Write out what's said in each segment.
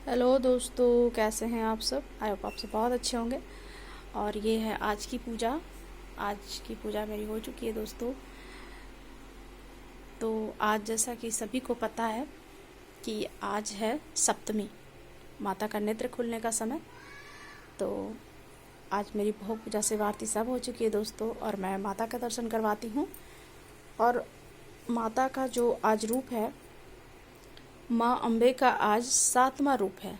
Hello दोस्तों, कैसे हैं आप सब। आई होप आप सब बहुत अच्छे होंगे। और ये है आज की पूजा। आज की पूजा मेरी हो चुकी है दोस्तों। तो आज जैसा कि सभी को पता है कि आज है सप्तमी, माता का नेत्र खुलने का समय। तो आज मेरी भोग पूजा से आरती सब हो चुकी है दोस्तों, और मैं माता का दर्शन करवाती हूँ। और माता का जो आज रूप है, माँ अम्बे का आज 7वां रूप है।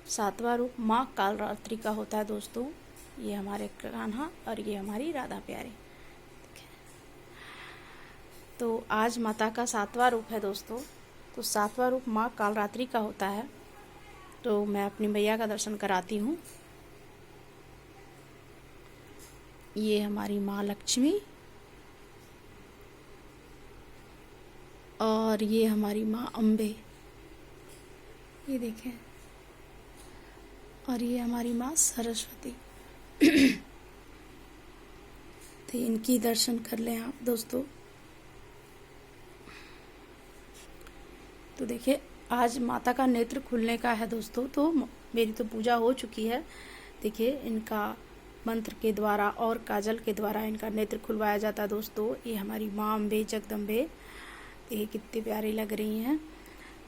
7वां रूप माँ कालरात्रि का होता है दोस्तों। ये हमारे कान्हा और ये हमारी राधा प्यारी। तो आज माता का 7वां रूप है दोस्तों। तो 7वां रूप माँ कालरात्रि का होता है। तो मैं अपनी मैया का दर्शन कराती हूँ। ये हमारी माँ लक्ष्मी और ये हमारी माँ अम्बे, ये देखें। और ये हमारी माँ सरस्वती। तो इनकी दर्शन कर लें आप दोस्तों। तो देखिए, आज माता का नेत्र खुलने का है दोस्तों। तो मेरी तो पूजा हो चुकी है। देखिए, इनका मंत्र के द्वारा और काजल के द्वारा इनका नेत्र खुलवाया जाता है दोस्तों। ये हमारी माँ अम्बे जगदम्बे, ये कितनी प्यारी लग रही हैं।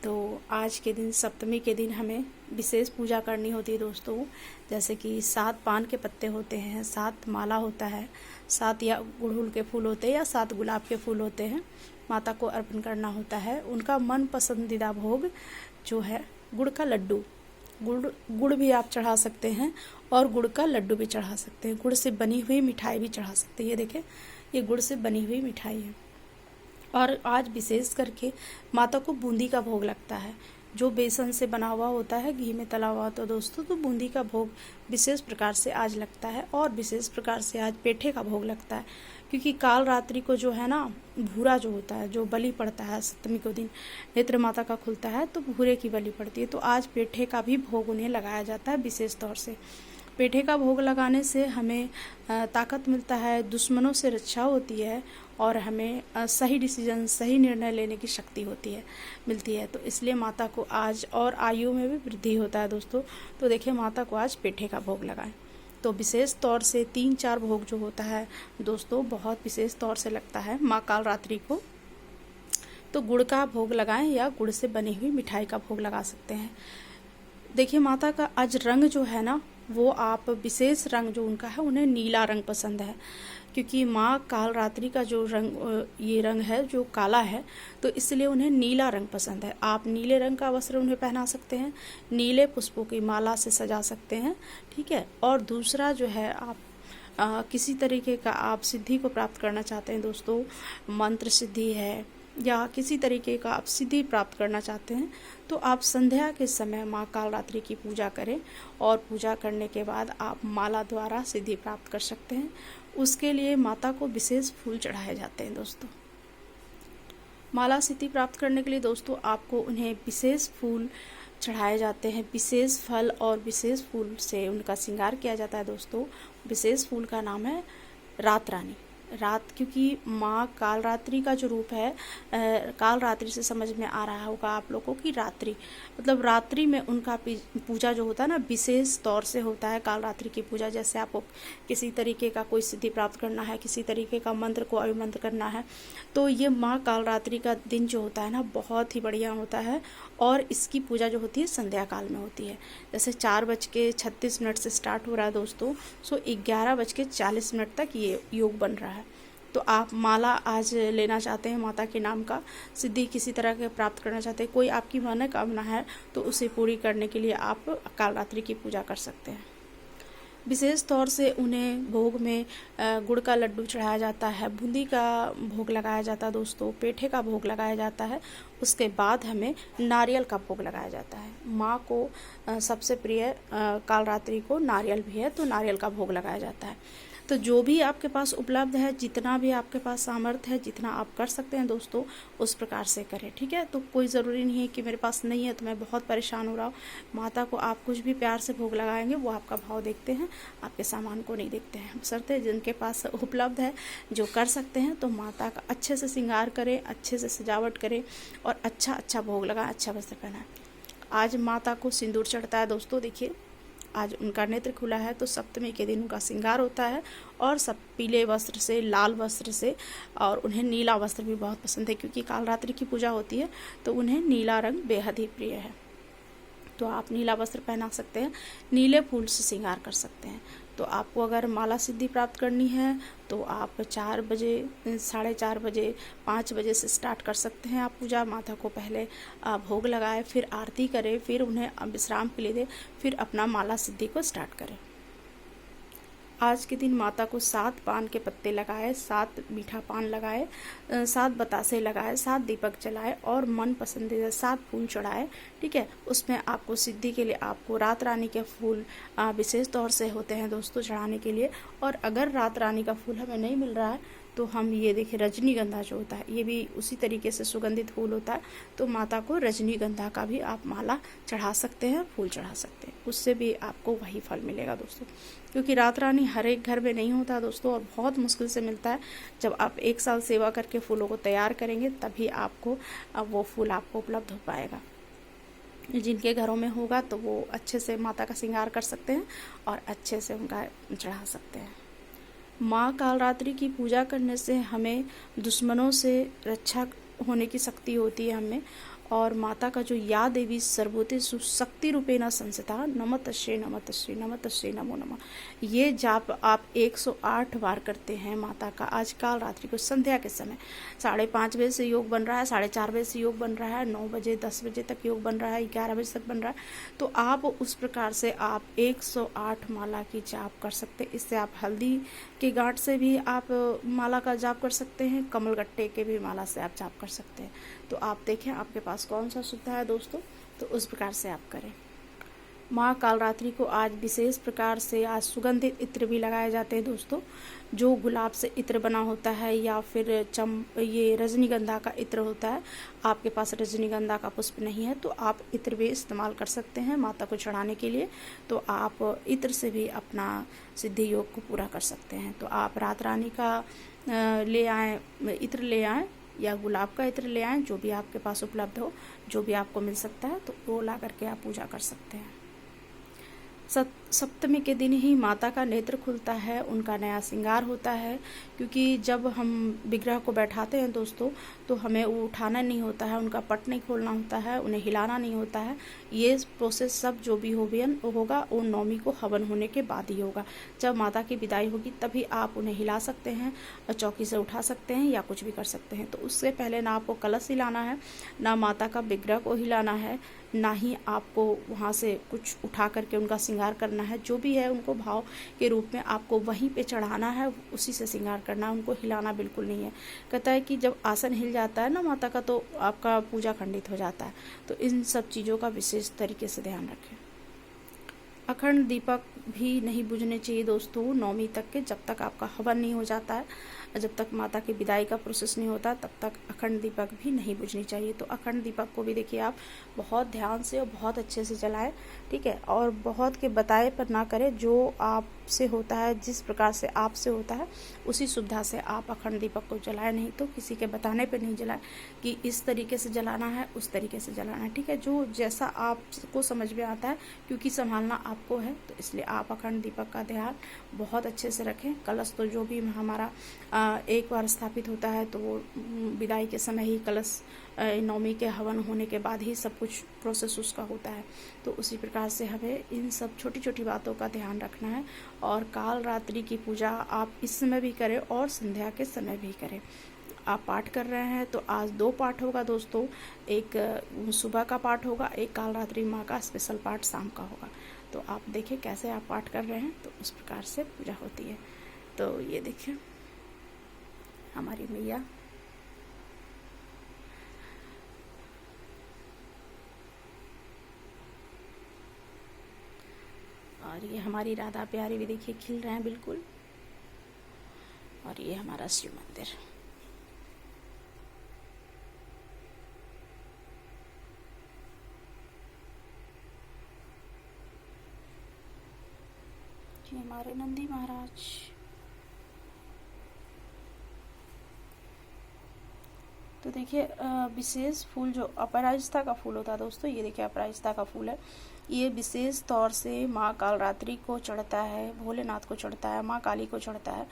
तो आज के दिन, सप्तमी के दिन, हमें विशेष पूजा करनी होती है दोस्तों। जैसे कि 7 पान के पत्ते होते हैं, 7 माला होता है, 7 या गुड़हल के फूल होते हैं या 7 गुलाब के फूल होते हैं, माता को अर्पण करना होता है। उनका मन पसंदीदा भोग जो है गुड़ का लड्डू, गुड़ भी आप चढ़ा सकते हैं और गुड़ का लड्डू भी चढ़ा सकते हैं। गुड़ से बनी हुई मिठाई भी चढ़ा सकते हैं। ये देखें, ये गुड़ से बनी हुई मिठाई है। और आज विशेष करके माता को बूंदी का भोग लगता है, जो बेसन से बना हुआ होता है, घी में तला हुआ होता है दोस्तों। तो बूंदी का भोग विशेष प्रकार से आज लगता है। और विशेष प्रकार से आज पेठे का भोग लगता है, क्योंकि काल रात्रि को जो है ना, भूरा जो होता है, जो बलि पड़ता है सप्तमी को दिन नेत्र माता का खुलता है, तो भूरे की बलि पड़ती है। तो आज पेठे का भी भोग उन्हें लगाया जाता है विशेष तौर से। पेठे का भोग लगाने से हमें ताकत मिलता है, दुश्मनों से रक्षा होती है, और हमें सही डिसीजन, सही निर्णय लेने की शक्ति मिलती है। तो इसलिए माता को आज, और आयु में भी वृद्धि होता है दोस्तों। तो देखिए, माता को आज पेठे का भोग लगाएं। तो विशेष तौर से 3-4 भोग जो होता है दोस्तों, बहुत विशेष तौर से लगता है माँ कालरात्रि को। तो गुड़ का भोग लगाएं या गुड़ से बनी हुई मिठाई का भोग लगा सकते हैं। देखिए, माता का आज रंग जो है ना, वो आप विशेष रंग जो उनका है, उन्हें नीला रंग पसंद है। क्योंकि माँ कालरात्रि का जो रंग, ये रंग है जो काला है, तो इसलिए उन्हें नीला रंग पसंद है। आप नीले रंग का वस्त्र उन्हें पहना सकते हैं, नीले पुष्पों की माला से सजा सकते हैं, ठीक है। और दूसरा जो है, आप किसी तरीके का आप सिद्धि को प्राप्त करना चाहते हैं दोस्तों, मंत्र सिद्धि है या किसी तरीके का आप सिद्धि प्राप्त करना चाहते हैं, तो आप संध्या के समय माँ कालरात्रि की पूजा करें। और पूजा करने के बाद आप माला द्वारा सिद्धि प्राप्त कर सकते हैं। उसके लिए माता को विशेष फूल चढ़ाए जाते हैं दोस्तों। माला सिद्धि प्राप्त करने के लिए दोस्तों, आपको उन्हें विशेष फूल चढ़ाए जाते हैं, विशेष फल और विशेष फूल से उनका श्रृंगार किया जाता है दोस्तों। विशेष फूल का नाम है रात रानी। रात, क्योंकि माँ कालरात्रि का जो रूप है, कालरात्रि से समझ में आ रहा होगा आप लोगों को कि रात्रि, मतलब रात्रि में उनका पूजा जो होता है ना, विशेष तौर से होता है कालरात्रि की पूजा। जैसे आपको किसी तरीके का कोई सिद्धि प्राप्त करना है, किसी तरीके का मंत्र को अभिमंत्र करना है, तो ये माँ कालरात्रि का दिन जो होता है ना, बहुत ही बढ़िया होता है। और इसकी पूजा जो होती है संध्या काल में होती है। जैसे 4:36 से स्टार्ट हो रहा है दोस्तों, सो 11:40 तक ये योग बन रहा है। तो आप माला आज लेना चाहते हैं, माता के नाम का सिद्धि किसी तरह के प्राप्त करना चाहते हैं, कोई आपकी मनोकामना है, तो उसे पूरी करने के लिए आप कालरात्रि की पूजा कर सकते हैं। विशेष तौर से उन्हें भोग में गुड़ का लड्डू चढ़ाया जाता है, बूंदी का भोग लगाया जाता है दोस्तों, पेठे का भोग लगाया जाता है। उसके बाद हमें नारियल का भोग लगाया जाता है। माँ को सबसे प्रिय कालरात्रि को नारियल भी है, तो नारियल का भोग लगाया जाता है। तो जो भी आपके पास उपलब्ध है, जितना भी आपके पास सामर्थ्य है, जितना आप कर सकते हैं दोस्तों, उस प्रकार से करें, ठीक है। तो कोई ज़रूरी नहीं है कि मेरे पास नहीं है तो मैं बहुत परेशान हो रहा हूँ। माता को आप कुछ भी प्यार से भोग लगाएंगे, वो आपका भाव देखते हैं, आपके सामान को नहीं देखते हैं। बशर्ते जिनके पास उपलब्ध है, जो कर सकते हैं, तो माता का अच्छे से श्रृंगार करें, अच्छे से सजावट करें और अच्छा भोग लगाएं, अच्छा वस्त्र पहनाएं। आज माता को सिंदूर चढ़ता है दोस्तों। देखिए आज उनका नेत्र खुला है तो सप्तमी के दिन उनका श्रृंगार होता है, और सब पीले वस्त्र से, लाल वस्त्र से, और उन्हें नीला वस्त्र भी बहुत पसंद है क्योंकि कालरात्रि की पूजा होती है तो उन्हें नीला रंग बेहद ही प्रिय है। तो आप नीला वस्त्र पहना सकते हैं, नीले फूल से श्रृंगार कर सकते हैं। तो आपको अगर माला सिद्धि प्राप्त करनी है तो आप 4 बजे, 4:30 बजे, 5 बजे से स्टार्ट कर सकते हैं। आप पूजा माता को पहले भोग लगाए, फिर आरती करें, फिर उन्हें विश्राम के लिए दें, फिर अपना माला सिद्धि को स्टार्ट करें। आज के दिन माता को 7 पान के पत्ते लगाए, 7 मीठा पान लगाए, 7 बतासे लगाए, 7 दीपक जलाए और मन पसंदीदा 7 फूल चढ़ाए। ठीक है, उसमें आपको सिद्धि के लिए आपको रात रानी के फूल विशेष तौर से होते हैं दोस्तों चढ़ाने के लिए। और अगर रात रानी का फूल हमें नहीं मिल रहा है तो हम ये देखिए रजनीगंधा जो होता है, ये भी उसी तरीके से सुगंधित फूल होता है, तो माता को रजनीगंधा का भी आप माला चढ़ा सकते हैं, फूल चढ़ा सकते हैं, उससे भी आपको वही फल मिलेगा दोस्तों। क्योंकि रात रानी हर एक घर में नहीं होता दोस्तों, और बहुत मुश्किल से मिलता है। जब आप 1 साल सेवा करके फूलों को तैयार करेंगे तभी आपको वो फूल आपको उपलब्ध हो पाएगा। जिनके घरों में होगा तो वो अच्छे से माता का श्रृंगार कर सकते हैं और अच्छे से उनका चढ़ा सकते हैं। माँ कालरात्रि की पूजा करने से हमें दुश्मनों से रक्षा होने की शक्ति होती है हमें। और माता का जो या देवी सर्वभूतेषु शक्ति रूपेण संस्थिता नमस्तस्यै नमस्तस्यै नमस्तस्यै नमो नमः, ये जाप आप 108 बार करते हैं माता का आज कालरात्रि को संध्या के समय। 5:30 बजे से योग बन रहा है, 4:30 बजे से योग बन रहा है, 9 बजे 10 बजे तक योग बन रहा है, 11 बजे तक बन रहा है। तो आप उस प्रकार से आप 108 माला की जाप कर सकते हैं। इससे आप हल्दी के गांठ से भी आप माला का जाप कर सकते हैं, कमल गट्टे के भी माला से आप जाप कर सकते हैं। तो आप देखें आपके पास कौन सा सुविधा है दोस्तों, तो उस प्रकार से आप करें। माँ कालरात्रि को आज विशेष प्रकार से आज सुगंधित इत्र भी लगाए जाते हैं दोस्तों। जो गुलाब से इत्र बना होता है या फिर ये रजनीगंधा का इत्र होता है। आपके पास रजनीगंधा का पुष्प नहीं है तो आप इत्र भी इस्तेमाल कर सकते हैं माता को चढ़ाने के लिए। तो आप इत्र से भी अपना सिद्धि योग को पूरा कर सकते हैं। तो आप रात रानी का ले आएँ, इत्र ले आएँ या गुलाब का इत्र ले आएँ, जो भी आपके पास उपलब्ध हो, जो भी आपको मिल सकता है तो वो ला करके आप पूजा कर सकते हैं। सप्तमी के दिन ही माता का नेत्र खुलता है, उनका नया श्रृंगार होता है। क्योंकि जब हम विग्रह को बैठाते हैं दोस्तों तो हमें वो उठाना नहीं होता है, उनका पट नहीं खोलना होता है, उन्हें हिलाना नहीं होता है। ये प्रोसेस सब जो भी होगा वो नवमी को हवन होने के बाद ही होगा। जब माता की विदाई होगी तभी आप उन्हें हिला सकते हैं और चौकी से उठा सकते हैं या कुछ भी कर सकते हैं। तो उससे पहले ना आपको कलश हिलाना है, ना माता का विग्रह को हिलाना है, ना ही आपको वहाँ से कुछ उठा करके उनका श्रृंगार करना है। जो भी है उनको भाव के रूप में आपको वहीं पे चढ़ाना है, उसी से श्रृंगार करना है, उनको हिलाना बिल्कुल नहीं है। कहता है कि जब आसन हिल जाता है ना माता का तो आपका पूजा खंडित हो जाता है। तो इन सब चीज़ों का विशेष तरीके से ध्यान रखें। अखंड दीपक भी नहीं बुझने चाहिए दोस्तों नवमी तक के, जब तक आपका हवन नहीं हो जाता है, जब तक माता की विदाई का प्रोसेस नहीं होता तब तक अखंड दीपक भी नहीं बुझनी चाहिए। तो अखंड दीपक को भी देखिए आप बहुत ध्यान से और बहुत अच्छे से जलाएं, ठीक है, और बहुत के बताए पर ना करें। जो आपसे होता है, जिस प्रकार से आपसे होता है उसी सुविधा से आप अखंड दीपक को जलाएं, नहीं तो किसी के बताने पर नहीं जलाएं कि इस तरीके से जलाना है, उस तरीके से जलाना है। ठीक है, जो जैसा आपको समझ में आता है, क्योंकि संभालना आपको है, तो इसलिए आप अखंड दीपक का ध्यान बहुत अच्छे से रखें। कलश तो जो भी हमारा एक बार स्थापित होता है तो वो विदाई के समय ही कलश नवमी के हवन होने के बाद ही सब कुछ प्रोसेस उसका होता है। तो उसी प्रकार से हमें इन सब छोटी छोटी बातों का ध्यान रखना है। और काल रात्रि की पूजा आप इस समय भी करें और संध्या के समय भी करें। आप पाठ कर रहे हैं तो आज 2 पाठ होगा दोस्तों, एक सुबह का पाठ होगा, एक काल रात्रि माँ का स्पेशल पाठ शाम का होगा। तो आप देखिए कैसे आप पाठ कर रहे हैं, तो उस प्रकार से पूजा होती है। तो ये देखिए हमारी मैया और ये हमारी राधा प्यारी भी देखिए खिल रहे हैं बिल्कुल। और ये हमारा शिव मंदिर। ये हमारे नंदी महाराज। तो देखिए विशेष फूल जो अपराजिता का फूल होता है दोस्तों, ये देखिए अपराजिता का फूल है। ये विशेष तौर से माँ कालरात्रि को चढ़ता है, भोलेनाथ को चढ़ता है, माँ काली को चढ़ता है।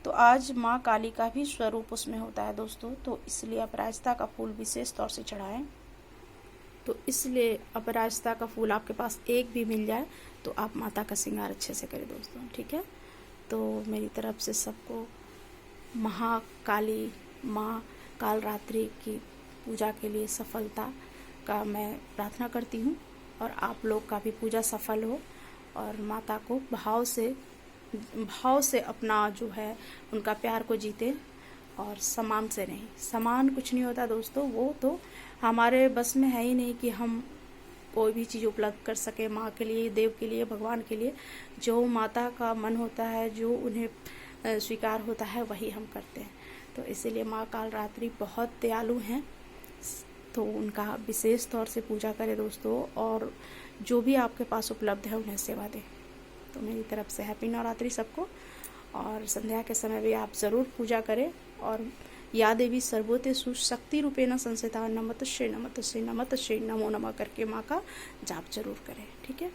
तो आज माँ काली का भी स्वरूप उसमें होता है दोस्तों, तो इसलिए अपराजिता का फूल विशेष तौर से चढ़ाएं। तो इसलिए अपराजिता का फूल आपके पास एक भी मिल जाए तो आप माता का श्रृंगार अच्छे से करें दोस्तों, ठीक है। तो मेरी तरफ से सबको महाकाली माँ कालरात्रि की पूजा के लिए सफलता का मैं प्रार्थना करती हूँ, और आप लोग का भी पूजा सफल हो, और माता को भाव से अपना जो है उनका प्यार को जीते, और सामान से नहीं। सामान कुछ नहीं होता दोस्तों, वो तो हमारे बस में है ही नहीं कि हम कोई भी चीज़ उपलब्ध कर सके माँ के लिए, देव के लिए, भगवान के लिए। जो माता का मन होता है, जो उन्हें स्वीकार होता है, वही हम करते हैं। तो इसीलिए माँ कालरात्रि बहुत दयालु हैं, तो उनका विशेष तौर से पूजा करें दोस्तों, और जो भी आपके पास उपलब्ध है उन्हें सेवा दें। तो मेरी तरफ से हैप्पी नवरात्रि सबको, और संध्या के समय भी आप ज़रूर पूजा करें, और या देवी सर्वोतेषु शक्ति रूपेण संस्थिता नमस्तश्री नमस्तश्री नमस्तश्री नमो नमः करके माँ का जाप जरूर करें, ठीक है।